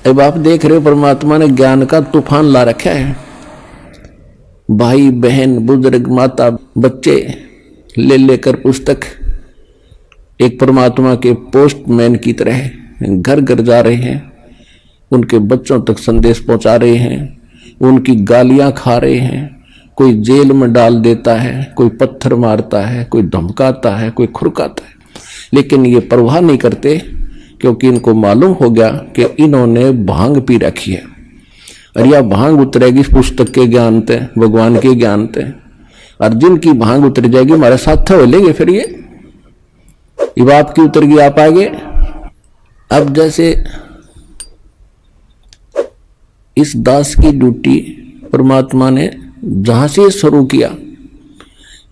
अब आप देख रहे हो परमात्मा ने ज्ञान का तूफान ला रखा है। भाई बहन बुजुर्ग माता बच्चे ले लेकर पुस्तक एक परमात्मा के पोस्टमैन की तरह घर घर जा रहे हैं, उनके बच्चों तक संदेश पहुंचा रहे हैं, उनकी गालियां खा रहे हैं। कोई जेल में डाल देता है, कोई पत्थर मारता है, कोई धमकाता है, कोई खुरकाता है, लेकिन ये परवाह नहीं करते क्योंकि इनको मालूम हो गया कि इन्होंने भांग पी रखी है और यह भांग उतरेगी पुस्तक के ज्ञान ते, भगवान के ज्ञान ते। और जिनकी भांग उतर जाएगी हमारे साथ हो लेंगे। फिर ये बाप की उतर गई, आप आगे। अब जैसे इस दास की ड्यूटी परमात्मा ने जहां से शुरू किया,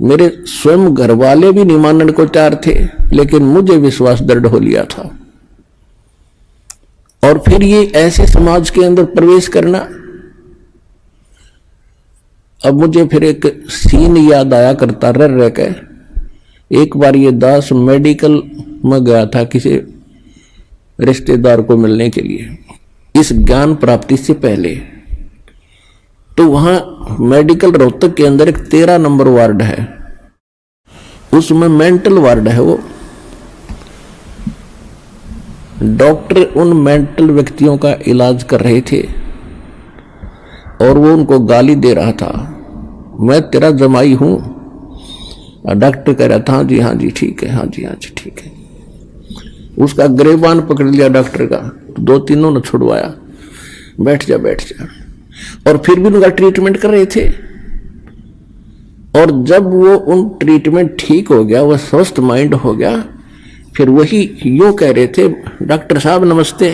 मेरे स्वयं घर वाले भी नहीं मानने को तैयार थे, लेकिन मुझे विश्वास दृढ़ हो लिया था। और फिर ये ऐसे समाज के अंदर प्रवेश करना, अब मुझे फिर एक सीन याद आया करता रह के। एक बार ये दास मेडिकल में गया था किसी रिश्तेदार को मिलने के लिए, इस ज्ञान प्राप्ति से पहले। तो वहां मेडिकल रोहतक के अंदर एक 13 नंबर वार्ड है, उसमें मेंटल वार्ड है। वो डॉक्टर उन मेंटल व्यक्तियों का इलाज कर रहे थे और वो उनको गाली दे रहा था, मैं तेरा जमाई हूं। डॉक्टर कह रहा था हाँ जी ठीक है, हाँ जी ठीक है। उसका गिरबान पकड़ लिया डॉक्टर का, दो तीनों ने छुड़वाया, बैठ जा। और फिर भी उनका ट्रीटमेंट कर रहे थे। और जब वो उन ट्रीटमेंट ठीक हो गया, वो स्वस्थ माइंड हो गया, फिर वही यूं कह रहे थे, डॉक्टर साहब नमस्ते।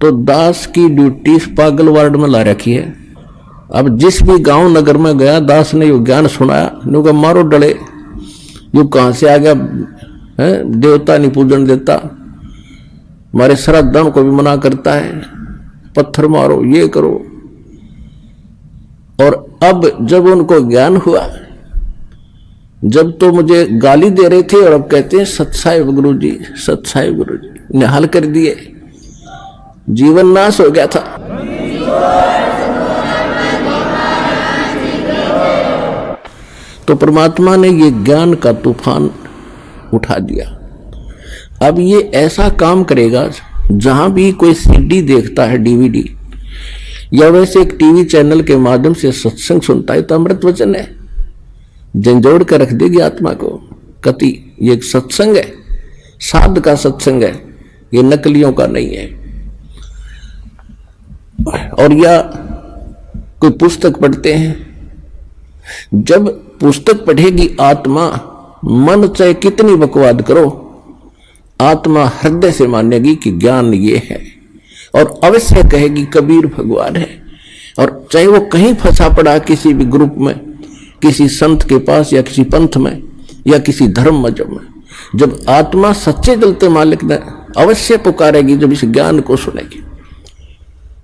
तो दास की ड्यूटी पागल वार्ड में ला रखी है। अब जिस भी गांव नगर में गया, दास ने यो ज्ञान सुनाया, नुका मारो डले, यू कहां से आ गया है, देवता नहीं पूजन देता, हमारे श्राद्धों को भी मना करता है, पत्थर मारो, ये करो। और अब जब उनको ज्ञान हुआ, जब तो मुझे गाली दे रहे थे और अब कहते हैं सत्साहिब गुरुजी, सत्साहिब गुरुजी, निहाल कर दिए, जीवन नाश हो गया था। तो परमात्मा ने ये ज्ञान का तूफान उठा दिया। अब ये ऐसा काम करेगा, जहां भी कोई सीडी देखता है, डीवीडी, या वैसे एक टीवी चैनल के माध्यम से सत्संग सुनता है, तो अमृत वचन है, झंझोड़ कर रख देगी आत्मा को। कति ये एक सत्संग है, साध का सत्संग है, ये नकलियों का नहीं है। और या कोई पुस्तक पढ़ते हैं, जब पुस्तक पढ़ेगी आत्मा, मन चाहे कितनी बकवाद करो, आत्मा हृदय से मानेगी कि ज्ञान ये है और अवश्य कहेगी कबीर भगवान है। और चाहे वो कहीं फंसा पड़ा किसी भी ग्रुप में, किसी संत के पास या किसी पंथ में या किसी धर्म मजहब में, जब आत्मा सच्चे दिल से मालिक ने अवश्य पुकारेगी, जब इस ज्ञान को सुनेगी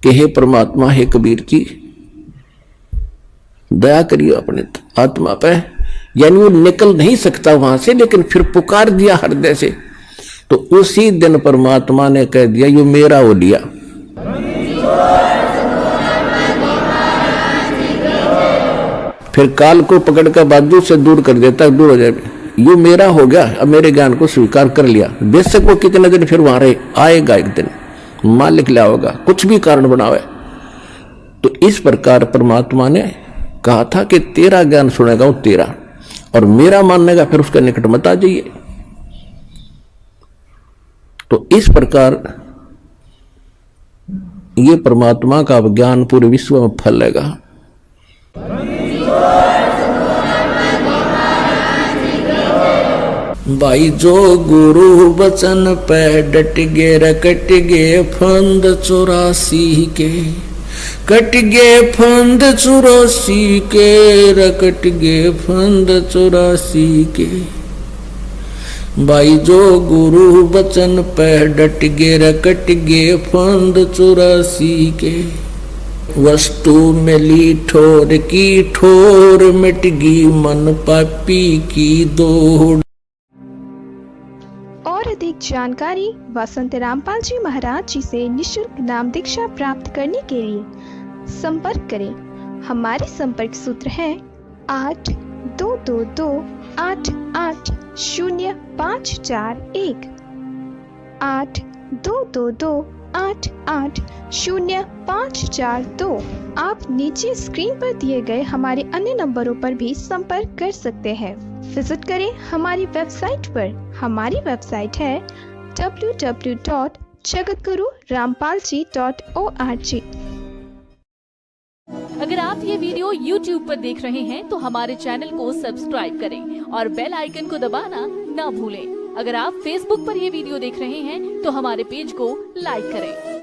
कि हे परमात्मा, हे कबीर जी, दया करिए अपने आत्मा पे। यानी वो निकल नहीं सकता वहां से, लेकिन फिर पुकार दिया हृदय से, तो उसी दिन परमात्मा ने कह दिया ये मेरा हो लिया। फिर काल को पकड़ कर बाजू से दूर कर देता, दूर हो जाए, ये मेरा हो गया, अब मेरे ज्ञान को स्वीकार कर लिया। बेशक वो कितने दिन फिर वहां रहे, आएगा एक दिन, मालिक लिया होगा, कुछ भी कारण बनावे। तो इस प्रकार परमात्मा ने कहा था कि तेरा ज्ञान सुनेगा वो तेरा, और मेरा मानने का फिर उसके निकट मत आ जाइए। तो इस प्रकार ये परमात्मा का ज्ञान पूरे विश्व में फैलेगा। भाई जो गुरु वचन पे डट गे, रकट गे फंद 84 के, कट गे फंद 84 के, रकट गे फंद 84 के। भाई जो गुरु वचन पे डट गे, रकट गे फंद 84 के। वस्तु मिली ठोर की ठोर, मिट गई मन पापी की दौड़। और अधिक जानकारी व संत रामपाल जी महाराज जी से निःशुल्क नाम दीक्षा प्राप्त करने के लिए संपर्क करें। हमारे संपर्क सूत्र है 8222880541 8222880542। आप नीचे स्क्रीन पर दिए गए हमारे अन्य नंबरों पर भी संपर्क कर सकते हैं। विजिट करें हमारी वेबसाइट पर। हमारी वेबसाइट है www.jagatgururampalji.org। अगर आप ये वीडियो YouTube पर देख रहे हैं तो हमारे चैनल को सब्सक्राइब करें और बेल आइकन को दबाना ना भूलें। अगर आप Facebook पर ये वीडियो देख रहे हैं तो हमारे पेज को लाइक करें।